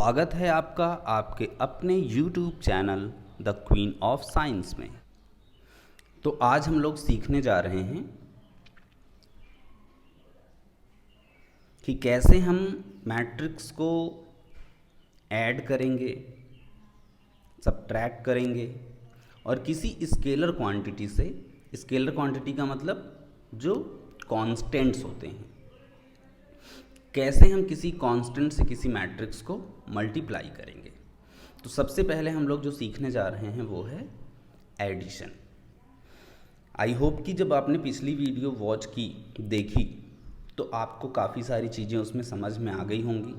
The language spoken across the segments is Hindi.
स्वागत है आपका आपके अपने YouTube channel the queen of science में। तो आज हम लोग सीखने जा रहे हैं कि कैसे हम मैट्रिक्स को ऐड करेंगे, सब्ट्रैक्ट करेंगे और किसी स्केलर क्वांटिटी से, स्केलर क्वांटिटी का मतलब जो कांस्टेंट्स होते हैं, कैसे हम किसी कांस्टेंट से किसी मैट्रिक्स को मल्टीप्लाई करेंगे। तो सबसे पहले हम लोग जो सीखने जा रहे हैं वो है एडिशन। आई होप कि जब आपने पिछली वीडियो वॉच की, देखी, तो आपको काफ़ी सारी चीज़ें उसमें समझ में आ गई होंगी।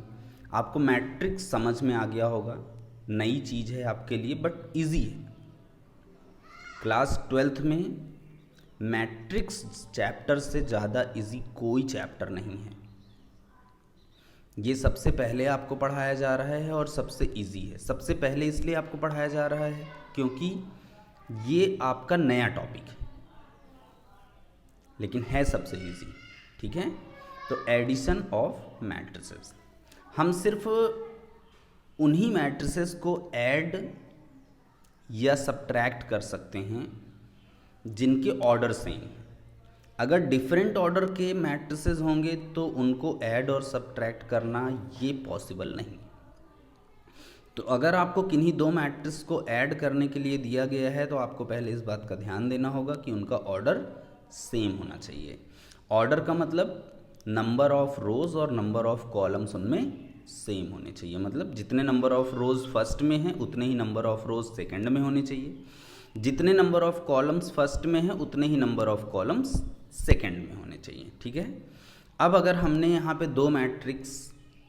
आपको मैट्रिक्स समझ में आ गया होगा। नई चीज़ है आपके लिए बट इजी है। क्लास 12th में मैट्रिक्स चैप्टर से ज़्यादा इजी कोई चैप्टर नहीं है। ये सबसे पहले आपको पढ़ाया जा रहा है और सबसे इजी है। सबसे पहले इसलिए आपको पढ़ाया जा रहा है क्योंकि ये आपका नया टॉपिक है, लेकिन है सबसे इजी। ठीक है, तो एडिशन ऑफ मैट्रिसेस, हम सिर्फ उन्हीं मैट्रिसेस को ऐड या सब्ट्रैक्ट कर सकते हैं जिनके ऑर्डर सेम। अगर डिफरेंट ऑर्डर के मैट्रिसेस होंगे तो उनको ऐड और सब्ट्रैक्ट करना ये पॉसिबल नहीं। तो अगर आपको किन्हीं दो मैट्रिक्स को ऐड करने के लिए दिया गया है तो आपको पहले इस बात का ध्यान देना होगा कि उनका ऑर्डर सेम होना चाहिए। ऑर्डर का मतलब नंबर ऑफ रोज और नंबर ऑफ कॉलम्स उनमें सेम होने चाहिए। मतलब जितने नंबर ऑफ रोज फर्स्ट में हैं उतने ही नंबर ऑफ रोज सेकंड में होने चाहिए, जितने नंबर ऑफ कॉलम्स फर्स्ट में हैं उतने ही नंबर ऑफ कॉलम्स सेकंड में होने चाहिए। ठीक है, अब अगर हमने यहाँ पे दो मैट्रिक्स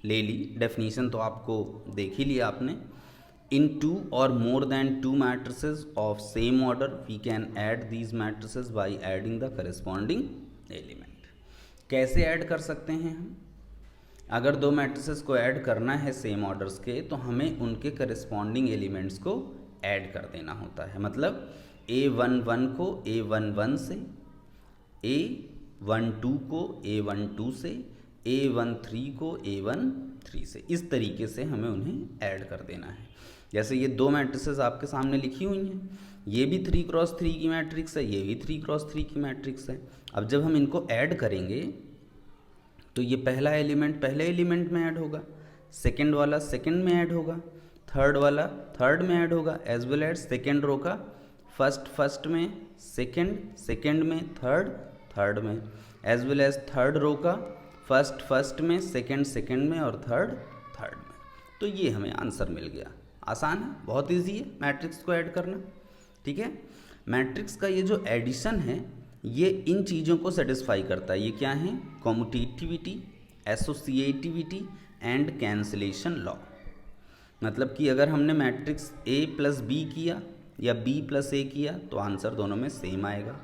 ले ली, डेफिनेशन तो आपको देख ही लिया आपने। इन टू और more than two matrices of same order we can add these matrices by adding the corresponding element. कैसे ऐड कर सकते हैं हम? अगर दो मैट्रिसेस को ऐड करना है सेम ऑर्डर्स के तो हमें उनके करस्पॉन्डिंग एलिमेंट्स को ऐड कर देना होता है। मतलब A11 को A11 से, A12 को A12 से, A13 को A13 से, इस तरीके से हमें उन्हें ऐड कर देना है। जैसे ये दो मैट्रिसेस आपके सामने लिखी हुई हैं, ये भी 3x3 की मैट्रिक्स है, ये भी 3x3 की मैट्रिक्स है। अब जब हम इनको ऐड करेंगे तो ये पहला एलिमेंट पहले एलिमेंट में ऐड होगा, सेकेंड वाला सेकेंड में ऐड होगा, थर्ड वाला थर्ड में ऐड होगा, as well as second row का फर्स्ट में, सेकेंड में, थर्ड में, as well as third row का फर्स्ट में, सेकेंड में और थर्ड में। तो ये हमें आंसर मिल गया। आसान है, बहुत इजी है मैट्रिक्स को ऐड करना। ठीक है, मैट्रिक्स का ये जो एडिशन है ये इन चीज़ों को सेटिस्फाई करता है। ये क्या है? कॉम्यूटेटिविटी, एसोसिएटिविटी एंड कैंसिलेशन लॉ। मतलब कि अगर हमने मैट्रिक्स A प्लस बी किया या B प्लस A किया तो आंसर दोनों में सेम आएगा।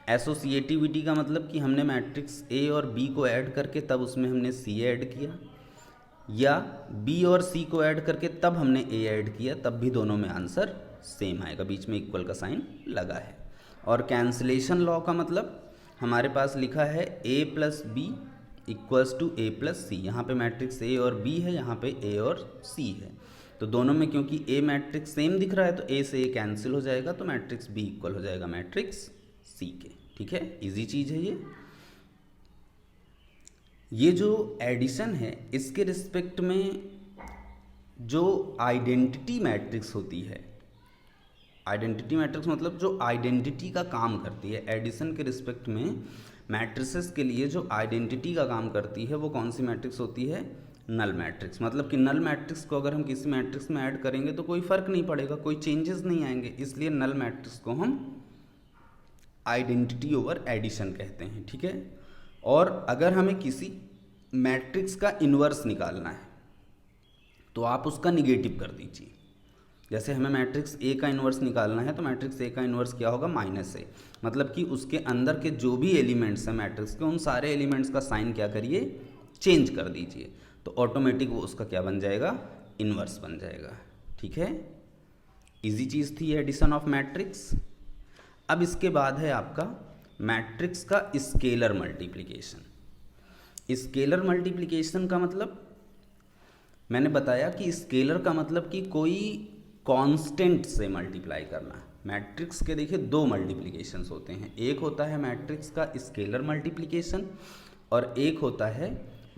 एसोसिएटिविटी का मतलब कि हमने मैट्रिक्स A और B को ऐड करके तब उसमें हमने C ऐड किया, या B और C को ऐड करके तब हमने A ऐड किया, तब भी दोनों में आंसर सेम आएगा, बीच में इक्वल का साइन लगा है। और कैंसिलेशन लॉ का मतलब हमारे पास लिखा है A plus B equals to A plus C. यहाँ पे मैट्रिक्स A और B है, यहाँ पे A और C है, तो दोनों में क्योंकि A मैट्रिक्स सेम दिख रहा है तो A से A कैंसिल हो जाएगा, तो मैट्रिक्स B इक्वल हो जाएगा मैट्रिक्स C के। ठीक है, इजी चीज़ है ये जो एडिशन है इसके रिस्पेक्ट में जो आइडेंटिटी मैट्रिक्स होती है, आइडेंटिटी मैट्रिक्स मतलब जो आइडेंटिटी का काम करती है, एडिशन के रिस्पेक्ट में मैट्रिसेस के लिए जो आइडेंटिटी का काम करती है वो कौन सी मैट्रिक्स होती है? Null matrix. मतलब कि नल मैट्रिक्स को अगर हम किसी मैट्रिक्स में ऐड करेंगे तो कोई फ़र्क नहीं पड़ेगा, कोई चेंजेस नहीं आएंगे, इसलिए नल मैट्रिक्स को हम आइडेंटिटी ओवर एडिशन कहते हैं। ठीक है, और अगर हमें किसी मैट्रिक्स का इन्वर्स निकालना है तो आप उसका निगेटिव कर दीजिए। जैसे हमें मैट्रिक्स A का इन्वर्स निकालना है तो मैट्रिक्स A का इन्वर्स क्या होगा? -A। मतलब कि उसके अंदर के जो भी एलिमेंट्स हैं मैट्रिक्स के, उन सारे एलिमेंट्स का साइन क्या करिए? चेंज कर दीजिए, तो ऑटोमेटिक वो उसका क्या बन जाएगा? इन्वर्स बन जाएगा। ठीक है, इजी चीज़ थी एडिशन ऑफ मैट्रिक्स। अब इसके बाद है आपका मैट्रिक्स का स्केलर मल्टीप्लिकेशन। स्केलर मल्टीप्लिकेशन का मतलब मैंने बताया कि स्केलर का मतलब कि कोई कांस्टेंट से मल्टीप्लाई करना है। मैट्रिक्स के देखिए दो मल्टीप्लिकेशंस होते हैं, एक होता है मैट्रिक्स का स्केलर मल्टीप्लिकेशन और एक होता है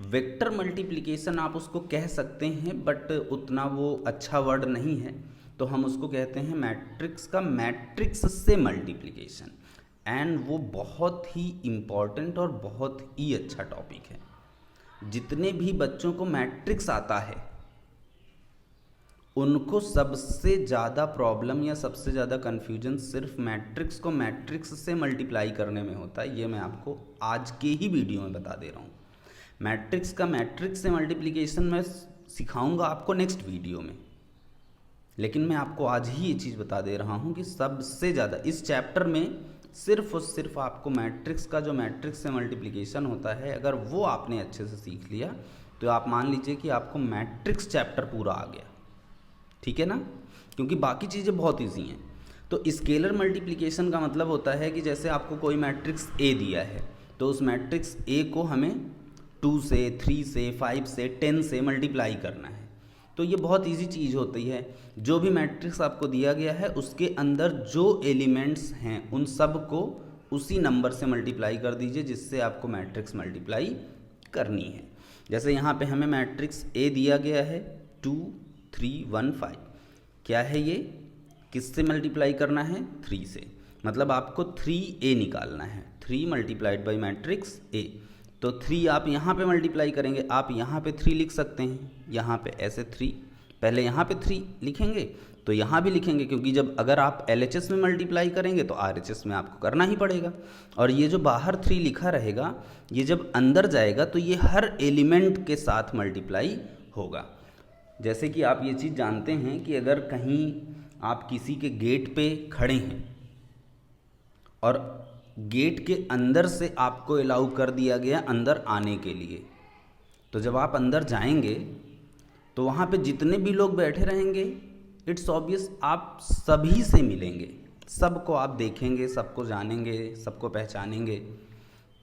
वेक्टर मल्टीप्लिकेशन। आप उसको कह सकते हैं बट उतना वो अच्छा वर्ड नहीं है, तो हम उसको कहते हैं मैट्रिक्स का मैट्रिक्स से मल्टीप्लिकेशन। एंड वो बहुत ही इम्पॉर्टेंट और बहुत ही अच्छा टॉपिक है। जितने भी बच्चों को मैट्रिक्स आता है उनको सबसे ज़्यादा प्रॉब्लम या सबसे ज़्यादा कन्फ्यूजन सिर्फ मैट्रिक्स को मैट्रिक्स से मल्टीप्लाई करने में होता है। ये मैं आपको आज के ही वीडियो में बता दे रहा हूँ। मैट्रिक्स का मैट्रिक्स से मल्टीप्लिकेशन मैं सिखाऊंगा आपको नेक्स्ट वीडियो में, लेकिन मैं आपको आज ही ये चीज़ बता दे रहा हूँ कि सबसे ज़्यादा इस चैप्टर में सिर्फ और सिर्फ आपको मैट्रिक्स का जो मैट्रिक्स से मल्टीप्लिकेशन होता है, अगर वो आपने अच्छे से सीख लिया तो आप मान लीजिए कि आपको मैट्रिक्स चैप्टर पूरा आ गया, ठीक है ना, क्योंकि बाकी चीज़ें बहुत ईजी हैं। तो स्केलर मल्टीप्लिकेशन का मतलब होता है कि जैसे आपको कोई मैट्रिक्स ए दिया है तो उस मैट्रिक्स ए को हमें 2 से 3 से 5 से 10 से मल्टीप्लाई करना है। तो ये बहुत इजी चीज़ होती है। जो भी मैट्रिक्स आपको दिया गया है उसके अंदर जो एलिमेंट्स हैं उन सब को उसी नंबर से मल्टीप्लाई कर दीजिए जिससे आपको मैट्रिक्स मल्टीप्लाई करनी है। जैसे यहाँ पे हमें मैट्रिक्स ए दिया गया है 2 3 1 5। क्या है ये, किससे मल्टीप्लाई करना है, 3 से। मतलब आपको 3a निकालना है, 3 मल्टीप्लाइड बाई मैट्रिक्स ए। तो 3 आप यहाँ पे मल्टीप्लाई करेंगे, आप यहाँ पे 3 लिख सकते हैं, यहाँ पे ऐसे 3, पहले यहाँ पे 3 लिखेंगे तो यहाँ भी लिखेंगे, क्योंकि जब अगर आप LHS में मल्टीप्लाई करेंगे तो RHS में आपको करना ही पड़ेगा। और ये जो बाहर 3 लिखा रहेगा ये जब अंदर जाएगा तो ये हर एलिमेंट के साथ मल्टीप्लाई होगा। जैसे कि आप ये चीज़ जानते हैं कि अगर कहीं आप किसी के गेट पे खड़े हैं और गेट के अंदर से आपको अलाउ कर दिया गया अंदर आने के लिए, तो जब आप अंदर जाएंगे तो वहाँ पे जितने भी लोग बैठे रहेंगे इट्स ऑब्वियस आप सभी से मिलेंगे, सबको आप देखेंगे, सबको जानेंगे, सबको पहचानेंगे।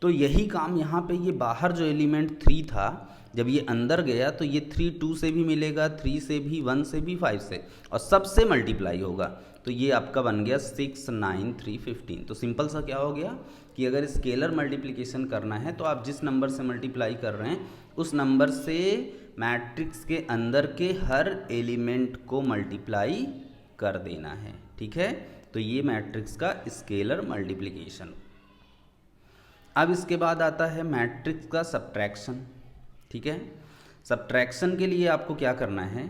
तो यही काम यहाँ पे ये बाहर जो एलिमेंट 3 था जब ये अंदर गया तो ये 3 2 से भी मिलेगा, 3 से भी, 1 से भी, 5 से, और सबसे मल्टीप्लाई होगा। तो ये आपका बन गया 6 9 3 15। तो सिंपल सा क्या हो गया कि अगर स्केलर मल्टीप्लिकेशन करना है तो आप जिस नंबर से मल्टीप्लाई कर रहे हैं उस नंबर से मैट्रिक्स के अंदर के हर एलिमेंट को मल्टीप्लाई कर देना है, ठीक है। तो ये मैट्रिक्स का स्केलर मल्टीप्लिकेशन। अब इसके बाद आता है मैट्रिक्स का सब्ट्रैक्शन, ठीक है। सब्ट्रैक्शन के लिए आपको क्या करना है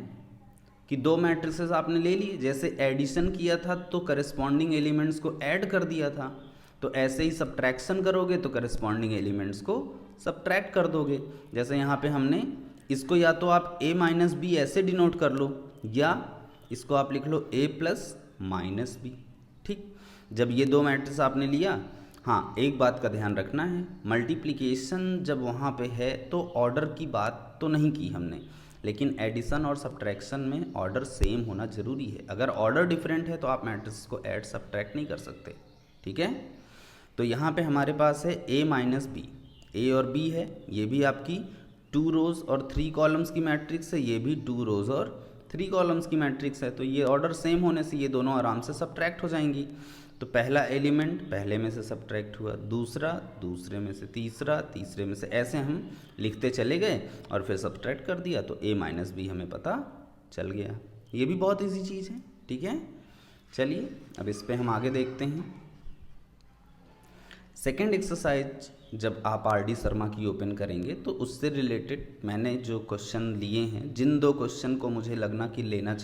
कि दो मैट्रिसेस आपने ले लिए, जैसे एडिशन किया था तो करस्पॉन्डिंग एलिमेंट्स को ऐड कर दिया था, तो ऐसे ही सब्ट्रैक्शन करोगे तो करस्पॉन्डिंग एलिमेंट्स को सब्ट्रैक्ट कर दोगे। जैसे यहाँ पे हमने इसको या तो आप a माइनस बी ऐसे डिनोट कर लो या इसको आप लिख लो a प्लस माइनस बी, ठीक। जब ये दो मैट्रिक्स आपने लिया, हाँ एक बात का ध्यान रखना है, मल्टीप्लिकेशन जब वहाँ पे है तो ऑर्डर की बात तो नहीं की हमने, लेकिन एडिशन और सब्ट्रैक्शन में ऑर्डर सेम होना ज़रूरी है। अगर ऑर्डर डिफरेंट है तो आप मैट्रिक्स को ऐड सब्ट्रैक्ट नहीं कर सकते, ठीक है। तो यहाँ पे हमारे पास है a माइनस बी, a और b है, ये भी आपकी 2 रोज़ और 3 कॉलम्स की मैट्रिक्स है, ये भी 2 रोज़ और 3 कॉलम्स की मैट्रिक्स है। तो ये ऑर्डर सेम होने से ये दोनों आराम से सब्ट्रैक्ट हो जाएंगी। तो पहला एलिमेंट पहले में से सब्ट्रैक्ट हुआ, दूसरा दूसरे में से, तीसरा तीसरे में से, ऐसे हम लिखते चले गए और फिर सब्ट्रैक्ट कर दिया तो a माइनस बी हमें पता चल गया। ये भी बहुत इजी चीज़ है, ठीक है। चलिए अब इस पे हम आगे देखते हैं। सेकेंड एक्सरसाइज जब आप RD शर्मा की ओपन करेंगे तो उससे रिलेटेड मैंने जो क्वेश्चन लिए हैं, जिन दो क्वेश्चन को मुझे लगा कि लेना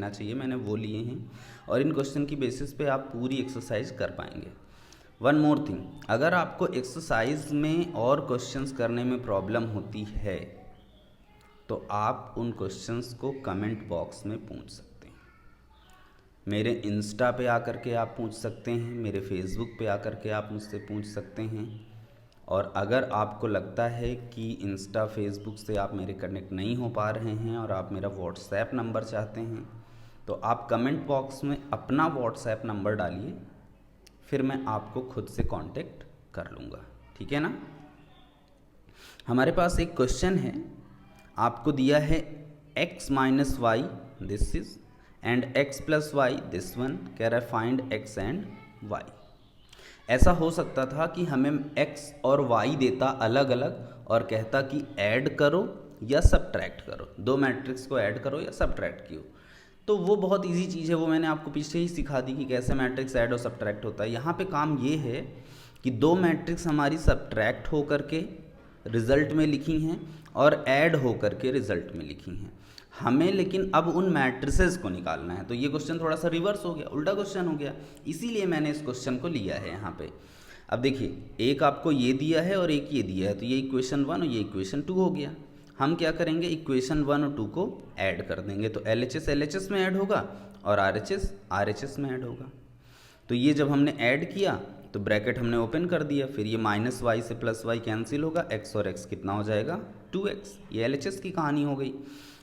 चाहिए मैंने वो लिए हैं, और इन क्वेश्चन की बेसिस पे आप पूरी एक्सरसाइज कर पाएंगे। वन मोर थिंग, अगर आपको एक्सरसाइज में और क्वेश्चंस करने में प्रॉब्लम होती है तो आप उन क्वेश्चंस को कमेंट बॉक्स में पूछ सकते हैं। मेरे इंस्टा पे आकर के आप पूछ सकते हैं, मेरे फेसबुक पे आकर के आप मुझसे पूछ सकते हैं, और अगर आपको लगता है कि इंस्टा फेसबुक से आप मेरे कनेक्ट नहीं हो पा रहे हैं और आप मेरा व्हाट्सएप नंबर चाहते हैं तो आप कमेंट बॉक्स में अपना व्हाट्सएप नंबर डालिए, फिर मैं आपको खुद से कांटेक्ट कर लूँगा, ठीक है ना। हमारे पास एक क्वेश्चन है, आपको दिया है x minus why this is and x plus why this one, कह रहा है फाइंड x एंड y। ऐसा हो सकता था कि हमें x और y देता अलग अलग और कहता कि ऐड करो या सब्ट्रैक्ट करो, दो मैट्रिक्स को ऐड करो या सब्ट्रैक्ट कियो। तो वो बहुत इजी चीज़ है, वो मैंने आपको पीछे ही सिखा दी कि कैसे मैट्रिक्स ऐड और सब्ट्रैक्ट होता है। यहाँ पे काम ये है कि दो मैट्रिक्स हमारी सब्ट्रैक्ट हो करके रिजल्ट में लिखी हैं और ऐड हो करके रिजल्ट में लिखी हैं। हमें लेकिन अब उन मैट्रिसेस को निकालना है, तो ये क्वेश्चन थोड़ा सा रिवर्स हो गया, उल्टा क्वेश्चन हो गया, इसीलिए मैंने इस क्वेश्चन को लिया है यहाँ पे। अब देखिए, एक आपको ये दिया है और एक ये दिया है, तो ये इक्वेशन 1 और ये इक्वेशन 2 हो गया। हम क्या करेंगे, इक्वेशन 1 और 2 को ऐड कर देंगे, तो LHS LHS में ऐड होगा और RHS RHS में ऐड होगा। तो ये जब हमने ऐड किया तो ब्रैकेट हमने ओपन कर दिया, फिर ये माइनस वाई से प्लस वाई कैंसिल होगा, x और x कितना हो जाएगा 2x। ये LHS की कहानी हो गई।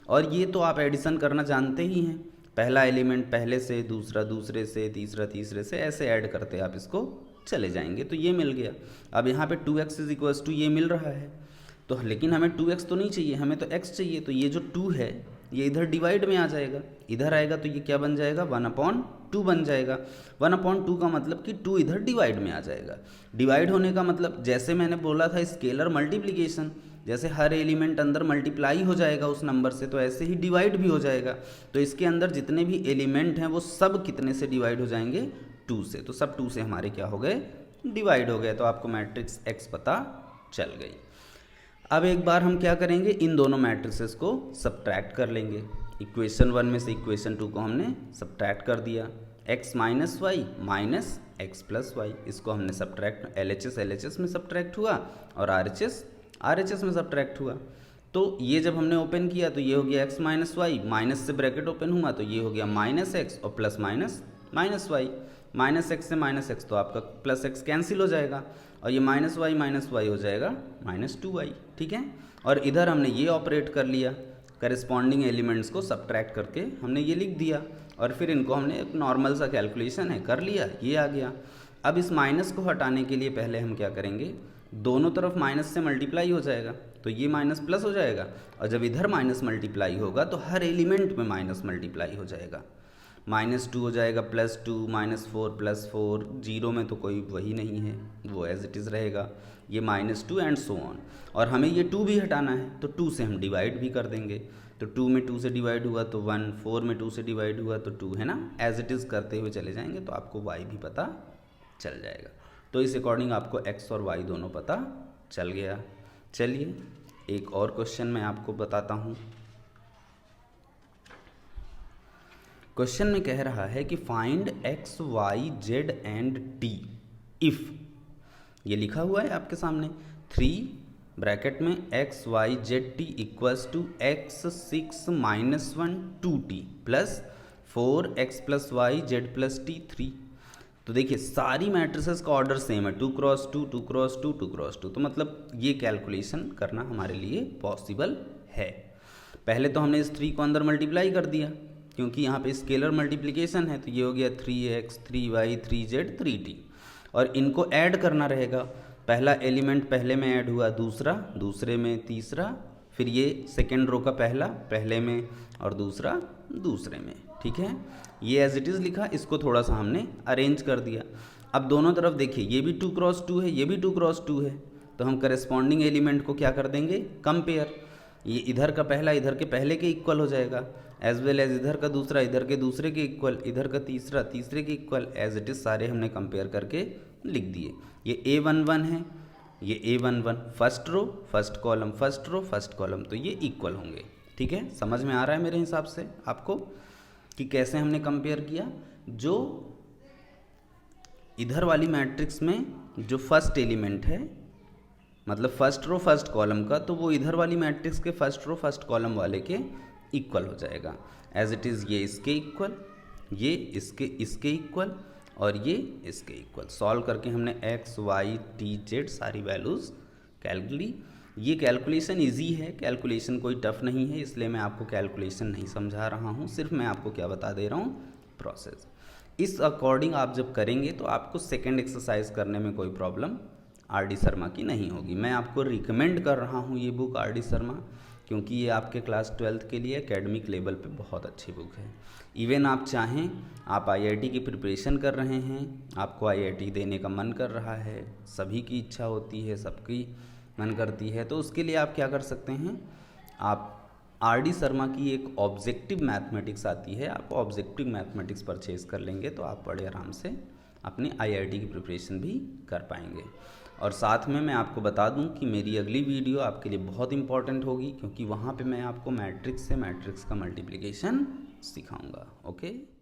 और ये तो आप एडिशन करना जानते ही हैं, पहला एलिमेंट पहले से, दूसरा दूसरे से, तीसरा तीसरे से, ऐसे ऐड करते आप इसको चले जाएंगे, तो ये मिल गया। अब यहाँ पे 2x इज इक्वल्स टू ये मिल रहा है, तो लेकिन हमें 2x तो नहीं चाहिए, हमें तो x चाहिए। तो ये जो 2 है ये इधर डिवाइड में आ जाएगा, इधर आएगा तो ये क्या बन जाएगा 1/2 बन जाएगा। 1/2 का मतलब कि 2 इधर डिवाइड में आ जाएगा। डिवाइड होने का मतलब जैसे मैंने बोला था स्केलर मल्टीप्लिकेशन, जैसे हर एलिमेंट अंदर मल्टीप्लाई हो जाएगा उस नंबर से, तो ऐसे ही डिवाइड भी हो जाएगा। तो इसके अंदर जितने भी एलिमेंट हैं वो सब कितने से डिवाइड हो जाएंगे 2 से, तो सब 2 से हमारे क्या हो गए डिवाइड हो गए। तो आपको मैट्रिक्स x पता चल गई। अब एक बार हम क्या करेंगे, इन दोनों मैट्रिसेस को सब्ट्रैक्ट कर लेंगे। इक्वेशन 1 में से इक्वेशन 2 को हमने सब्ट्रैक्ट कर दिया, x minus y minus x plus y, इसको हमने सब्ट्रैक्ट, LHS LHS में सब्ट्रैक्ट हुआ और RHS RHS में सब्ट्रैक्ट हुआ। तो ये जब हमने ओपन किया तो ये हो गया x माइनस वाई, माइनस से ब्रैकेट ओपन हुआ तो ये हो गया माइनस एक्स और plus minus minus y. Minus x से माइनस एक्स तो आपका प्लस एक्स कैंसिल हो जाएगा और ये माइनस वाई हो जाएगा -2y, ठीक है। और इधर हमने ये ऑपरेट कर लिया, करेस्पॉन्डिंग एलिमेंट्स को सब्ट्रैक्ट करके हमने ये लिख दिया और फिर इनको हमने एक नॉर्मल सा कैलकुलेशन है कर लिया, ये आ गया। अब इस माइनस को हटाने के लिए पहले हम क्या करेंगे, दोनों तरफ माइनस से मल्टीप्लाई हो जाएगा तो ये माइनस प्लस हो जाएगा, और जब इधर माइनस मल्टीप्लाई होगा तो हर एलिमेंट में माइनस मल्टीप्लाई हो जाएगा। -2 हो जाएगा +2, -4 +4, 0 में तो कोई वही नहीं है, वो एज इट इज़ रहेगा, ये -2 एंड सो ऑन। और हमें ये 2 भी हटाना है तो 2 से हम डिवाइड भी कर देंगे, तो 2 में 2 से डिवाइड हुआ तो 1, 4 में 2 से डिवाइड हुआ तो 2, है ना। एज इट इज़ करते हुए चले जाएंगे तो आपको y भी पता चल जाएगा। तो इस अकॉर्डिंग आपको x और y दोनों पता चल गया। चलिए एक और क्वेश्चन मैं आपको बताता हूँ। क्वेश्चन में कह रहा है कि find x, y, z and t if, ये लिखा हुआ है आपके सामने 3 ब्रैकेट में x, y, z, t equals to x 6 - 1 2t plus 4x + y z + t 3। तो देखिए सारी मैट्रिसेस का ऑर्डर सेम है, 2 × 2 2 × 2 2 × 2, तो मतलब ये कैलकुलेशन करना हमारे लिए पॉसिबल है। पहले तो हमने इस 3 को अंदर मल्टीप्लाई कर दिया क्योंकि यहाँ पे स्केलर मल्टीप्लिकेशन है, तो ये हो गया 3x 3y 3z 3t, और इनको ऐड करना रहेगा। पहला एलिमेंट पहले में ऐड हुआ, दूसरा दूसरे में, तीसरा, फिर ये सेकेंड रो का पहला पहले में और दूसरा दूसरे में, ठीक है। ये एज इट इज़ लिखा, इसको थोड़ा सा हमने अरेंज कर दिया। अब दोनों तरफ देखिए, ये भी 2 × 2 है, ये भी 2 × 2 है, तो हम करेस्पॉन्डिंग एलिमेंट को क्या कर देंगे कंपेयर। ये इधर का पहला इधर के पहले के इक्वल हो जाएगा, एज वेल एज इधर का दूसरा इधर के दूसरे के इक्वल, इधर का तीसरा तीसरे के इक्वल, एज इट इज़ सारे हमने कंपेयर करके लिख दिए। ये A11 है, ये A11 first row first column, first row first column, तो ये इक्वल होंगे, ठीक है। समझ में आ रहा है मेरे हिसाब से आपको कि कैसे हमने कंपेयर किया। जो इधर वाली मैट्रिक्स में जो फर्स्ट एलिमेंट है, मतलब फर्स्ट रो फर्स्ट कॉलम का, तो वो इधर वाली मैट्रिक्स के फर्स्ट रो फर्स्ट कॉलम वाले के इक्वल हो जाएगा। एज इट इज़ ये इसके इक्वल, ये इसके इक्वल और ये इसके इक्वल। सॉल्व करके हमने x, y, t, z सारी वैल्यूज़ कैलकुली। ये कैलकुलेशन इजी है, कैलकुलेशन कोई टफ नहीं है, इसलिए मैं आपको कैलकुलेशन नहीं समझा रहा हूँ, सिर्फ मैं आपको क्या बता दे रहा हूँ प्रोसेस। इस अकॉर्डिंग आप जब करेंगे तो आपको सेकेंड एक्सरसाइज करने में कोई प्रॉब्लम RD शर्मा की नहीं होगी। मैं आपको रिकमेंड कर रहा हूँ ये बुक RD शर्मा, क्योंकि ये आपके क्लास 12th के लिए एकेडमिक लेवल पे बहुत अच्छी बुक है। इवन आप चाहें, आप आईआईटी की प्रिपरेशन कर रहे हैं, आपको आईआईटी देने का मन कर रहा है, सभी की इच्छा होती है, सबकी मन करती है, तो उसके लिए आप क्या कर सकते हैं, आप आर डी शर्मा की एक ऑब्जेक्टिव मैथमेटिक्स आती है, आप ऑब्जेक्टिव मैथमेटिक्स परचेज़ कर लेंगे तो आप बड़े आराम से अपनी आईआईटी की प्रिपरेशन भी कर पाएंगे। और साथ में मैं आपको बता दूं कि मेरी अगली वीडियो आपके लिए बहुत इंपॉर्टेंट होगी, क्योंकि वहाँ पे मैं आपको मैट्रिक्स से मैट्रिक्स का मल्टीप्लिकेशन सिखाऊंगा। ओके।